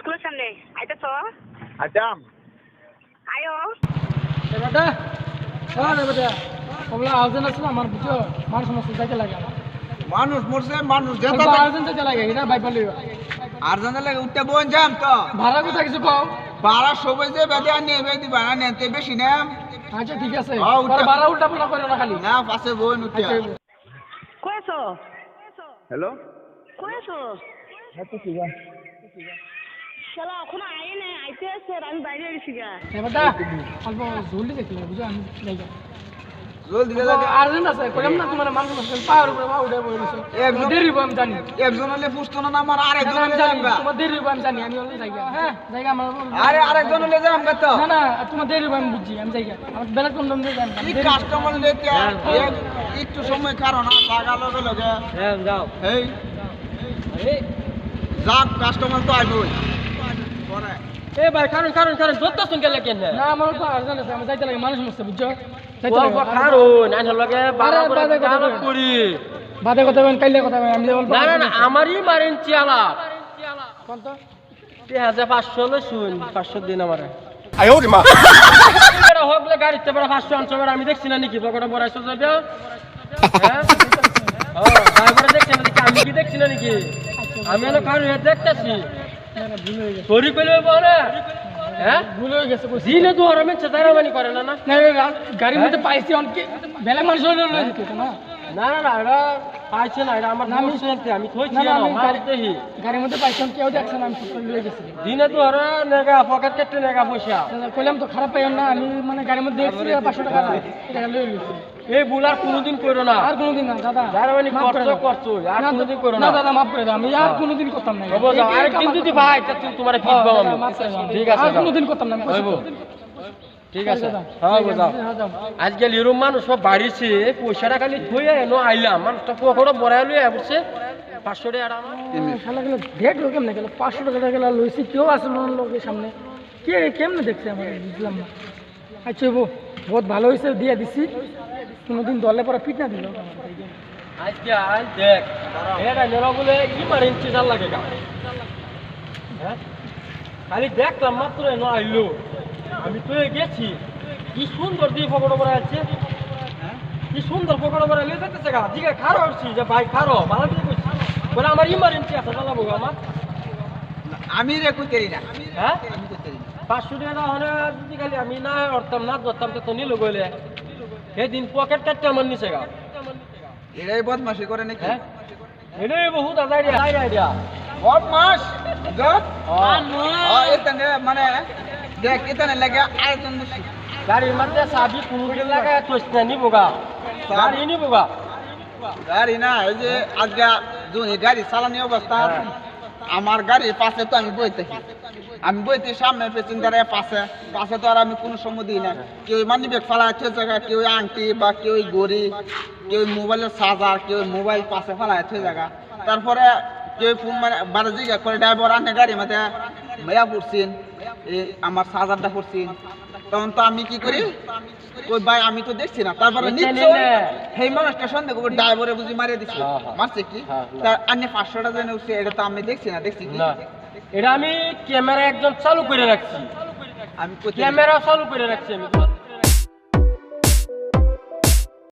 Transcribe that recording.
স্কুলের সামনে আইতেছ? আইতাম। আয়ো। বেটা হ্যাঁ রে বেটা ওগুলা আর্জেন্ট আছে না আমার বুঝছো মানুষ সমস্যা যাইতে লাগে আমার মানুষ মরছে মানুষ যেতে আর্জেন্ট যাইতে লাগে এটা ভাই বলি আর জানা লাগে উঠতে বোন যাম তো ভাড়া কোথায় কিছু কম ভাড়া সবাই যে বেদে আনি বেদি ভাড়া নিতে বেশি না আচ্ছা ঠিক আছে উঠতে- ভাড়া উল্টা পাল্টা করো না খালি না পাশে বোন উঠতে আচ্ছা, কই আছো? হ্যালো কই আছো? শালা এখন আয় না আইতে আছে আর আমি বাইরে গেছি গা। বেটা অল্প জলদি দেখি বুঝছো আমি যাইগা জলদি লাগে আর্জেন্ট আছে কইলাম না তোমার মানুষ সমস্যা পাওয়ার উপরে পাওয়া উঠে বলেছো একজন- দেরি হইবো আমি জানি একজন হলে পুষতো না আমার আরেকজন আমি হলে জানি যাম গা তোমার দেরি হইবো আমি জানি আমি অলরেডি যাইগা হ্যাঁ যাইগা আমার আরে আরেকজন হলে যাম গা তো না না তোমার দেরি হইবো আমি বুঝছি আমি যাইগা আমার বেলা কম দাম দিয়ে যাই কি কাস্টমার লেতে একটু সময় কারণ লাগালো গেল যে হ্যাঁ যাও এই যাক কাস্টমার তো আসবেই পরে এ ভাই কারণ কারণ কারণ যত সঙ্গে লাগে না না আমার তো আর্জেন্ট আছে আমি যাইতে লাগে মানুষ সমস্যা বুঝছো যাইতে অল্প লাগে কারণ আইন লগে বাড়া করে বাদে কথা গালো বল। করি বাদে কথা বলেন কাইলে কথা বলেন আমি যে অল্প না না না আমারই মারেন চিয়ালা কোন তো 3500 হলো শুন 500 দিন আমারে আয় ওরে মা এটা হগলে গাড়িতে বড় 500 আনছো বড় আমি দেখছি না নাকি পকেটে বড়াইছো যাবে হ্যাঁ ও ড্রাইভার দেখছেন নাকি আমি কি দেখছি না নাকি আমি এনে কারণ দেখতেছি ভুল হয়ে গেছে সরি কইলে বলে হ্যাঁ ভুল হয়ে গেছে কইছি। দিনে তো আর মেছে দাঁড়াবানি করে না না না গাড়ির মধ্যে পাইছি অনেকে বেলা মানুষ হলে লই দিত না না না না এটা পাইছে না এটা আমার না, আমি- আমি আমি থইছি না, না, না আমি মারি দেহি গাড়ির মধ্যে পাইছি কেউ দেখছে না আমি ফুটবল লই গেছি দিনে তো আর নেগা পকেট কেটে নেগা পয়সা কইলাম তো খারাপ পাইও না আমি মানে গাড়ির মধ্যে দেখছি 500 টাকা টাকা লই লইছি এই বুলার কোনোদিন করো না আর কোনোদিন না দাদা দাঁড়াবানি মাফ করে করছো দাও। করছো আর না, কোনোদিন করো না না দাদা মাফ করে দাও আমি আর কোনোদিন করতাম না হবো যাও আরেকদিন যদি ভাই তা তুমি তোমারে ফিটবাও আমি ঠিক আছে আর যাও। কোনোদিন করতাম না আমি হইবো ঠিক আছে দাদা। হ্যাঁ বুঝাও হ্যাঁ, যাও। আজকে লিরুম মানুষ সব বাড়িছে পয়সাটা খালি থইয়া এনো আইলাম মানুষটা পকড়ো বড়াই লইয়া বসে 500 টাকা শালা গেল ডেট লোক কেমনে গেল 500 টাকা গেল লইছি কেউ আসলো না লোকের সামনে কে কেমনে দেখছে আমার বুঝলাম না আচ্ছা বহুত ভালো হয়েছে দিয়ে দিছি কোনোদিন দলে পরে ফিট না দিল আজকে আজ দেখ এটা নেলা বলে কি মারিন চিজাল লাগে গা হ্যাঁ খালি দেখলাম মাত্র এনো আইলো আমি তো গেছি কি সুন্দর দিয়ে পকড়ো বড়াই আছে কি সুন্দর পকড়ো বড়াই লয়ে যেতেছে গা দিকে খারো হচ্ছি যে ভাই খারো ভালো দিয়ে কইছি বলে আমার ইমার্জেন্সি আছে চালাবো গো আমার আমি রে কইতেরি না হ্যাঁ আমি কইতেরি না 500 টাকা হলে যদি খালি আমি না অর্থাম না ধরতাম তো নিল গইলে সেদিন পকেট কাটতে আমার নিচে গা এরাই বদমাশি করে নাকি হ্যাঁ এলে বহুত আইডিয়া বদমাশ গপ হ্যাঁ এখানে মানে দেখ এখানে লাগে আরেকজন বেশি গাড়ির মধ্যে চাবি কোনোদিন লাগায় তোস না নিবো গা গাড়ি নিবো গা গাড়ি না এই যে আজকে যখন এই গাড়ি চালানি অবস্থা আমার গাড়ির পাশে তো আমি বই থাকি আমি বইতে সামনে পেসেঞ্জারের পাশে পাশে তো আর আমি কোনো সময় দিই না কেউ মানি ব্যাগ ফেলাচ্ছে জায়গা কেউ আংটি বা কেউ ঘড়ি কেউ মোবাইলের চার্জার কেউ মোবাইল পাশে ফেলাচ্ছে জায়গা তারপরে কেউ ফোন মানে বারো জিজ্ঞা করে ড্রাইভার আনে গাড়ি মধ্যে মেয়া পড়ছেন এই আমার চার্জারটা পড়ছেন তখন তো আমি কি করি ওই ভাই আমি তো দেখছি না তারপরে নিশ্চয় সেই মানুষটা সন্দেহ করে ড্রাইভারে বুঝি মারিয়ে দিচ্ছে হ্যাঁ, হ্যাঁ। মারছে কি হ্যাঁ, তার আন্নে 500 টাকা জেনে উঠছে এটা তো আমি দেখছি না দেখছি কি না এটা আমি ক্যামেরা একদম চালু করে রাখছি আমি কোথায় ক্যামেরা চালু করে রাখছি আমি